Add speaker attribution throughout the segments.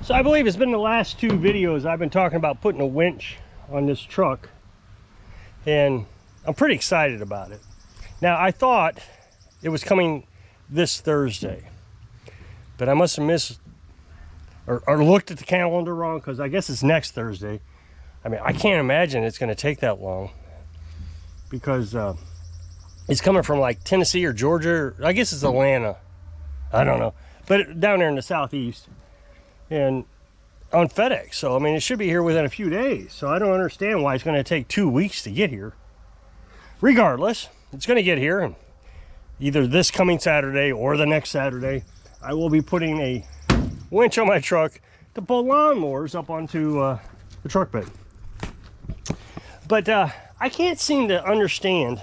Speaker 1: So I believe it's been the last two videos I've been talking about putting a winch on this truck, and I'm pretty excited about it. Now, I thought it was coming this Thursday, but I must have missed or looked at the calendar wrong, because I guess it's next Thursday. I mean, I can't imagine it's going to take that long, because it's coming from like Tennessee or Georgia, or I guess it's Atlanta. I don't know, but down there in the southeast, and on FedEx. So I mean, it should be here within a few days. So I don't understand why it's going to take 2 weeks to get here. Regardless, it's going to get here, and either this coming Saturday or the next Saturday, I will be putting a winch on my truck to pull lawnmowers up onto the truck bed. But I can't seem to understand,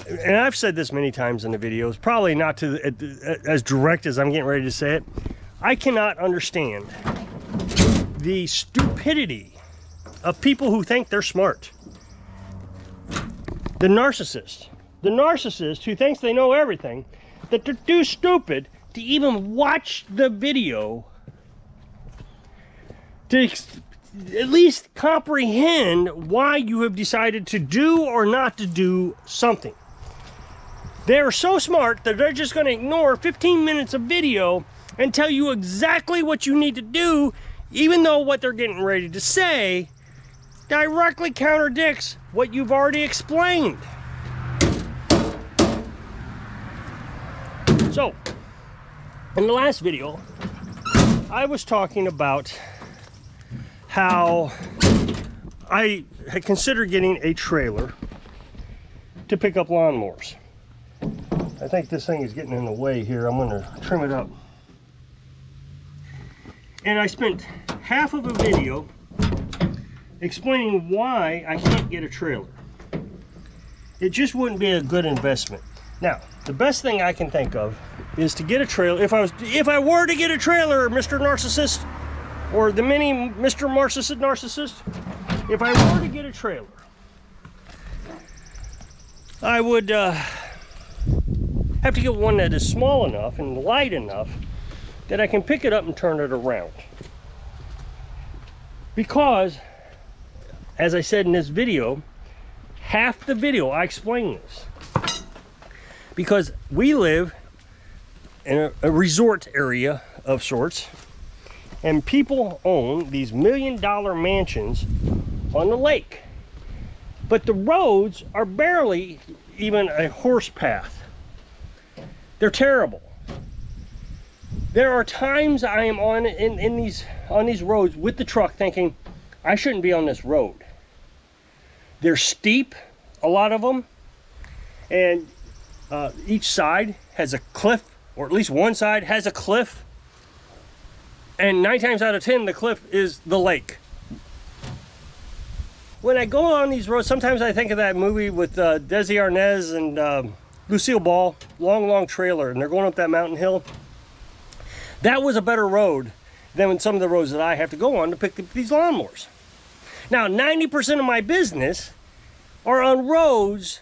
Speaker 1: and I've said this many times in the videos, probably not to as direct as I'm getting ready to say it. I cannot understand the stupidity of people who think they're smart. The narcissist who thinks they know everything, that they're too stupid to even watch the video to at least comprehend why you have decided to do or not to do something. They're so smart that they're just going to ignore 15 minutes of video and tell you exactly what you need to do, even though what they're getting ready to say directly contradicts what you've already explained. So, in the last video, I was talking about how I had considered getting a trailer to pick up lawnmowers. I think this thing is getting in the way here. I'm going to trim it up. And I spent half of a video explaining why I can't get a trailer. It just wouldn't be a good investment. Now, the best thing I can think of is to get a trailer. If I were to get a trailer, Mr. Narcissist, or the mini Mr. Narcissist, if I were to get a trailer, I would have to get one that is small enough and light enough that I can pick it up and turn it around. Because, as I said in this video, half the video I explain this. Because we live in a resort area of sorts, and people own these million-dollar mansions on the lake. But the roads are barely even a horse path. They're terrible. There are times I am on these roads with the truck thinking, I shouldn't be on this road. They're steep, a lot of them, and each side has a cliff, or at least one side has a cliff, and 9 times out of 10 the cliff is the lake. When I go on these roads, sometimes I think of that movie with Desi Arnaz and Lucille Ball, Long Trailer, and they're going up that mountain hill. That was a better road than some of the roads that I have to go on to pick up these lawnmowers. Now, 90% of my business are on roads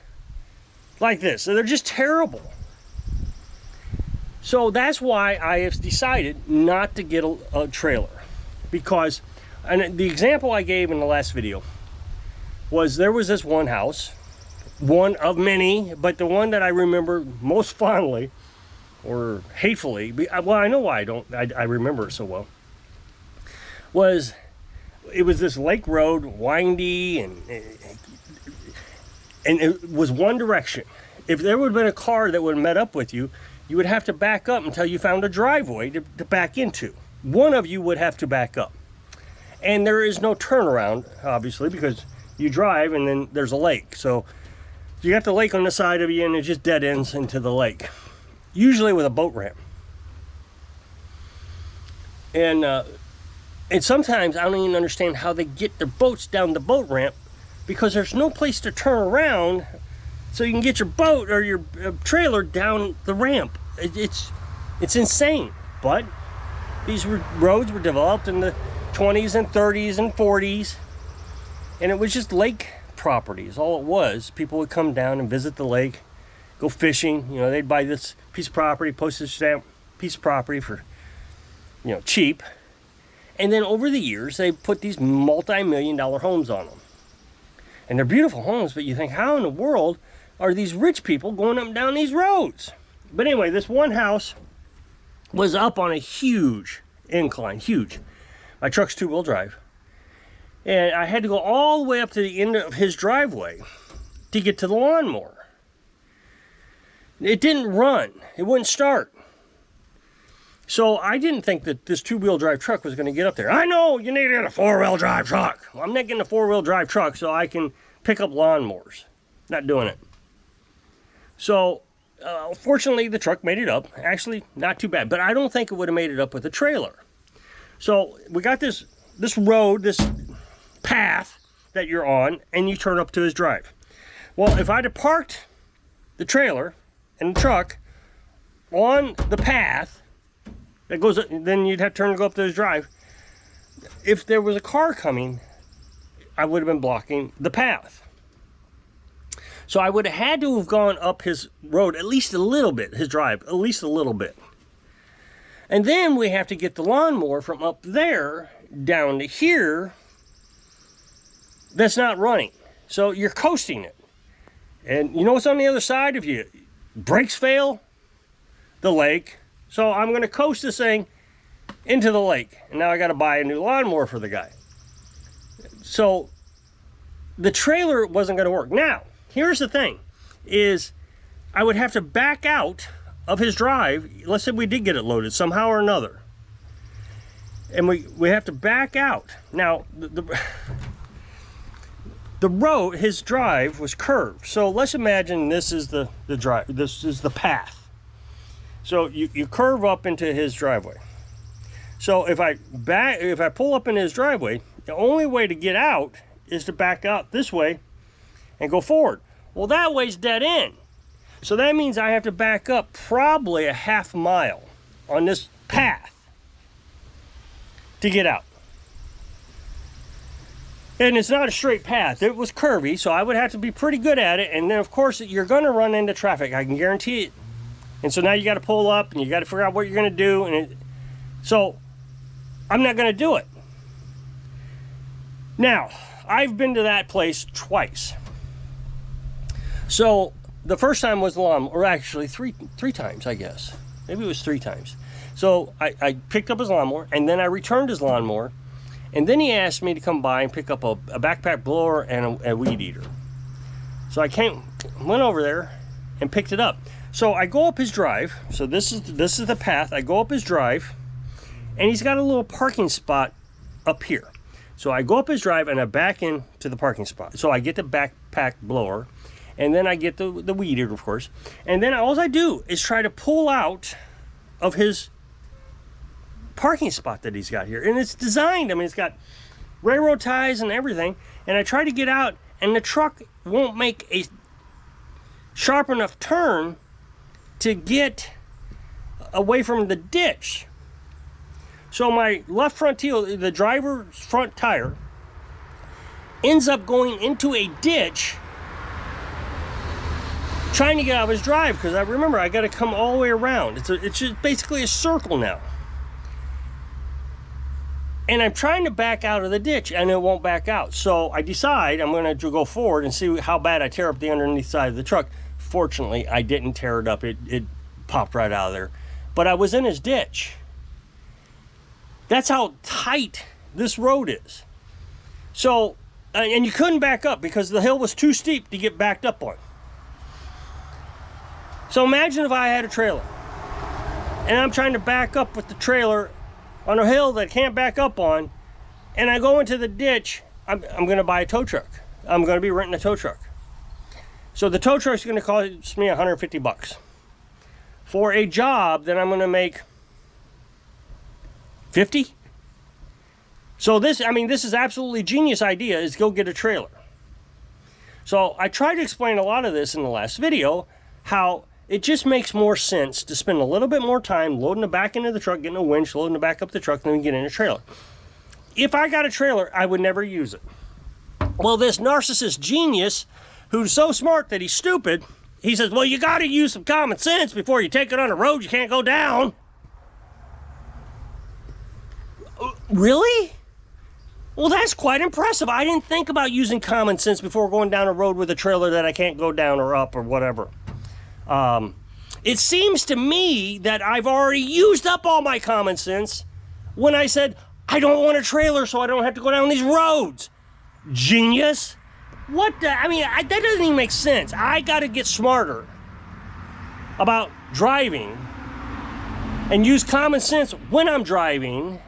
Speaker 1: like this. So they're just terrible. So that's why I have decided not to get a trailer. Because, and the example I gave in the last video was, there was this one house, one of many, but the one that I remember most fondly, or hatefully, well, I know why I remember it so well, it was this lake road, windy, and it was one direction. If there would have been a car that would have met up with you, you would have to back up until you found a driveway to back into. One of you would have to back up. And there is no turnaround, obviously, because you drive and then there's a lake. So you got the lake on the side of you, and it just dead ends into the lake. Usually with a boat ramp. And sometimes I don't even understand how they get their boats down the boat ramp, because there's no place to turn around so you can get your boat or your trailer down the ramp. It's insane. But these roads were developed in the 20s and 30s and 40s, and it was just lake properties. All it was, people would come down and visit the lake, go fishing. You know, they'd buy this piece of property, postage stamp piece of property for, you know, cheap, And then over the years, they put these multi-million-dollar homes on them. And they're beautiful homes, but you think, how in the world are these rich people going up and down these roads? But anyway, this one house was up on a huge incline, huge. My truck's two-wheel drive. And I had to go all the way up to the end of his driveway to get to the lawnmower. It didn't run. It wouldn't start. So I didn't think that this two-wheel drive truck was going to get up there. I know you need to get a four-wheel drive truck. Well, I'm not getting a four-wheel drive truck so I can pick up lawnmowers. Not doing it. So fortunately, the truck made it up. Actually, not too bad. But I don't think it would have made it up with a trailer. So we got this road, this path that you're on, and you turn up to his drive. Well, if I'd have parked the trailer and the truck on the path that goes, then you'd have to turn and go up to his drive. If there was a car coming, I would have been blocking the path. So I would have had to have gone up his road at least a little bit, his drive, at least a little bit. And then we have to get the lawnmower from up there down to here. That's not running. So you're coasting it. And you know what's on the other side? If your brakes fail, the lake. So I'm going to coast this thing into the lake. And now I got to buy a new lawnmower for the guy. So the trailer wasn't going to work. Now, here's the thing, is I would have to back out of his drive. Let's say we did get it loaded somehow or another. And we have to back out. Now, the road, his drive was curved. So let's imagine this is the drive, this is the path. So you curve up into his driveway. So if I pull up in his driveway, the only way to get out is to back out this way and go forward. Well, that way's dead end. So that means I have to back up probably a half mile on this path to get out. And it's not a straight path. It was curvy, so I would have to be pretty good at it. And then, of course, you're going to run into traffic. I can guarantee it. And so now you got to pull up, and you got to figure out what you're going to do. And so I'm not going to do it. Now, I've been to that place twice. So the first time was the lawnmower, or actually three times, I guess. Maybe it was 3 times. So I picked up his lawnmower, and then I returned his lawnmower. And then he asked me to come by and pick up a backpack blower and a weed eater. So I went over there and picked it up. So I go up his drive. So this is the path. I go up his drive, and he's got a little parking spot up here. So I go up his drive and I back into the parking spot. So I get the backpack blower, and then I get the weed eater, of course. And then all I do is try to pull out of his parking spot that he's got here. And it's designed, I mean, it's got railroad ties and everything. And I try to get out, and the truck won't make a sharp enough turn to get away from the ditch. So my left front wheel, the driver's front tire, ends up going into a ditch trying to get out of his drive, because I remember I got to come all the way around. It's just basically a circle now. And I'm trying to back out of the ditch, and it won't back out. So I decide I'm going to go forward and see how bad I tear up the underneath side of the truck. Fortunately, I didn't tear it up. It popped right out of there. But I was in his ditch. That's how tight this road is. So, and you couldn't back up because the hill was too steep to get backed up on. So imagine if I had a trailer, and I'm trying to back up with the trailer on a hill that I can't back up on, and I go into the ditch. I'm going to buy a tow truck. I'm going to be renting a tow truck. So the tow truck's going to cost me $150 for a job that I'm going to make $50. So this is absolutely genius idea, is go get a trailer. So I tried to explain a lot of this in the last video, how it just makes more sense to spend a little bit more time loading the back end of the truck, getting a winch, loading the back up the truck, then get in a trailer. If I got a trailer, I would never use it. Well, this narcissist genius, who's so smart that he's stupid, he says, well, you got to use some common sense before you take it on a road you can't go down. Really? Well, that's quite impressive. I didn't think about using common sense before going down a road with a trailer that I can't go down or up or whatever. It seems to me that I've already used up all my common sense when I said, I don't want a trailer so I don't have to go down these roads. Genius. What the, I mean, that doesn't even make sense. I got to get smarter about driving and use common sense when I'm driving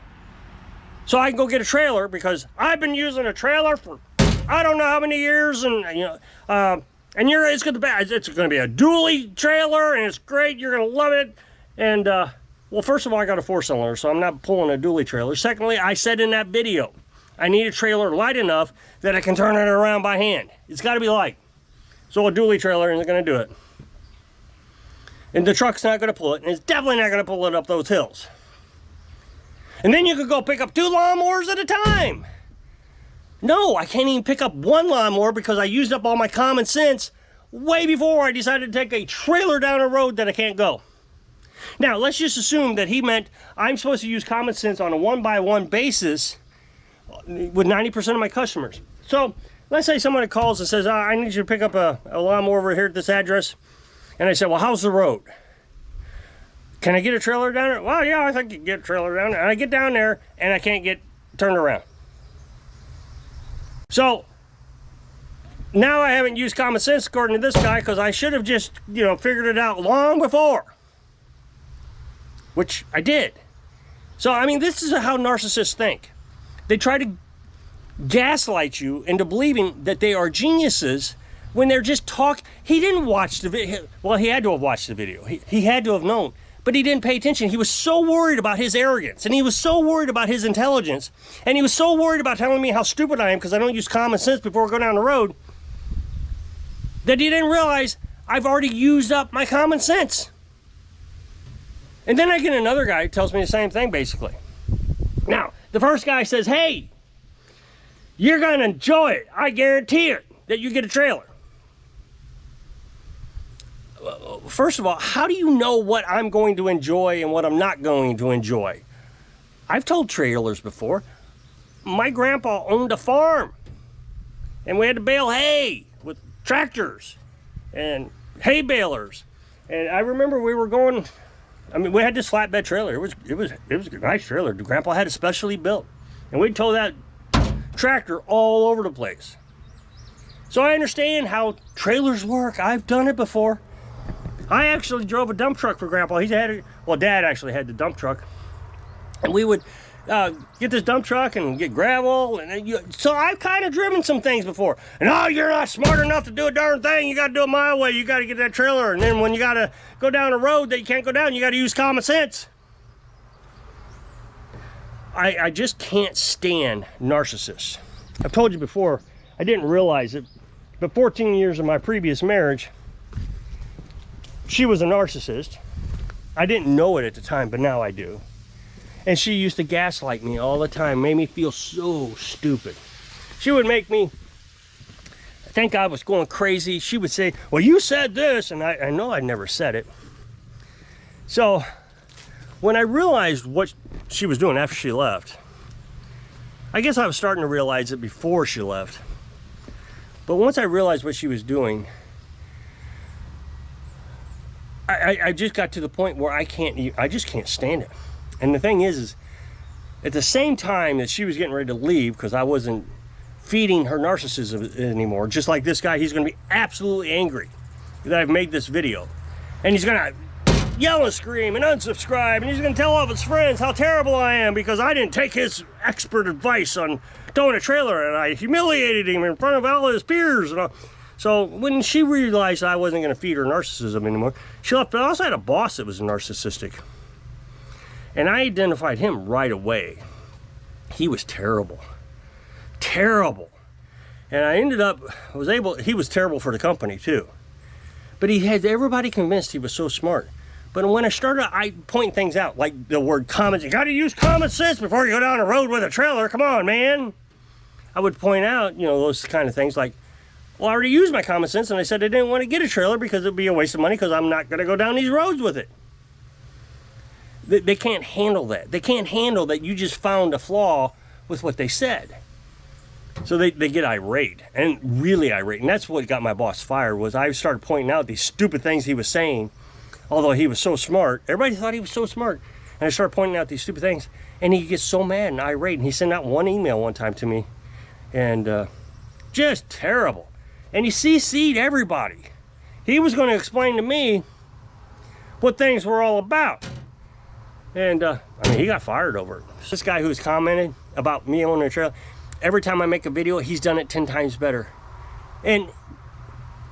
Speaker 1: so I can go get a trailer, because I've been using a trailer for I don't know how many years, and it's going to be a dually trailer, and it's great. You're going to love it. And well, first of all, I got a 4-cylinder, so I'm not pulling a dually trailer. Secondly, I said in that video, I need a trailer light enough that I can turn it around by hand. It's got to be light. So a dually trailer isn't going to do it. And the truck's not going to pull it, and it's definitely not going to pull it up those hills. And then you could go pick up 2 lawnmowers at a time. No, I can't even pick up 1 lawnmower because I used up all my common sense way before I decided to take a trailer down a road that I can't go. Now, let's just assume that he meant I'm supposed to use common sense on a 1-by-1 basis with 90% of my customers. So let's say someone calls and says, I need you to pick up a lawnmower over here at this address. And I said, well, how's the road? Can I get a trailer down there? Well, yeah, I think you can get a trailer down there. And I get down there and I can't get turned around. So now I haven't used common sense according to this guy, because I should have just, figured it out long before. Which I did. So, I mean, this is how narcissists think. They try to gaslight you into believing that they are geniuses when they're just talking. He didn't watch the video. Well, he had to have watched the video. He had to have known. But he didn't pay attention. He was so worried about his arrogance, and he was so worried about his intelligence, and he was so worried about telling me how stupid I am because I don't use common sense before I go down the road, that he didn't realize I've already used up my common sense. And then I get another guy who tells me the same thing, basically. Now, the first guy says, hey, you're going to enjoy it. I guarantee it, that you get a trailer. First of all, how do you know what I'm going to enjoy and what I'm not going to enjoy? I've told trailers before. My grandpa owned a farm, and we had to bale hay with tractors and hay balers. And I remember we were going, we had this flatbed trailer. It was a nice trailer. Grandpa had it specially built, and we'd tow that tractor all over the place. So I understand how trailers work. I've done it before. I actually drove a dump truck for Grandpa. Dad actually had the dump truck. And we would get this dump truck and get gravel. So I've kind of driven some things before. And you're not smart enough to do a darn thing. You got to do it my way. You got to get that trailer. And then when you got to go down a road that you can't go down, you got to use common sense. I just can't stand narcissists. I've told you before, I didn't realize it, but 14 years of my previous marriage, she was a narcissist. I didn't know it at the time, but now I do. And she used to gaslight me all the time, made me feel so stupid. She would make me think I was going crazy. She would say, well, you said this, and I know I never said it. So when I realized what she was doing after she left, I guess I was starting to realize it before she left. But once I realized what she was doing, I just got to the point where I just can't stand it. And the thing is at the same time that she was getting ready to leave because I wasn't feeding her narcissism anymore, just like this guy, he's going to be absolutely angry that I've made this video. And he's going to yell and scream and unsubscribe, and he's going to tell all of his friends how terrible I am because I didn't take his expert advice on towing a trailer, and I humiliated him in front of all his peers. And all. So when she realized I wasn't going to feed her narcissism anymore, she left. But I also had a boss that was narcissistic. And I identified him right away. He was terrible. Terrible. And I ended up, he was terrible for the company too. But he had everybody convinced he was so smart. But when I started, I point things out, like the word common, you got to use common sense before you go down the road with a trailer. Come on, man. I would point out, those kind of things like, well, I already used my common sense, and I said I didn't want to get a trailer because it'd be a waste of money because I'm not going to go down these roads with it. They can't handle that. They can't handle that you just found a flaw with what they said. So they get irate, and really irate. And that's what got my boss fired, was I started pointing out these stupid things he was saying, although he was so smart. Everybody thought he was so smart. And I started pointing out these stupid things, and he gets so mad and irate. And he sent out one email one time to me, and just terrible. And he CC'd everybody. He was going to explain to me what things were all about. And I mean, he got fired over it. This guy who's commented about me owning a trailer, every time I make a video, he's done it 10 times better. And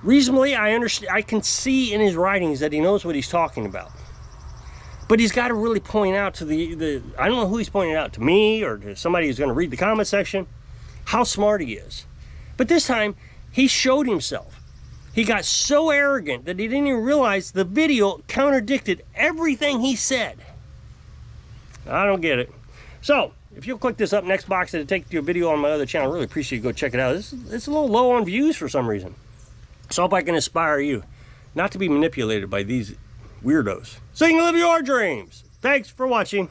Speaker 1: reasonably, I understand, I can see in his writings that he knows what he's talking about. But he's got to really point out to the I don't know who he's pointing out, to me or to somebody who's going to read the comment section, how smart he is. But this time, he showed himself. He got so arrogant that he didn't even realize the video contradicted everything he said. I don't get it. So, if you'll click this up next box, it'll take you to a video on my other channel. I really appreciate you go check it out. It's a little low on views for some reason. So I hope I can inspire you not to be manipulated by these weirdos, so you can live your dreams. Thanks for watching.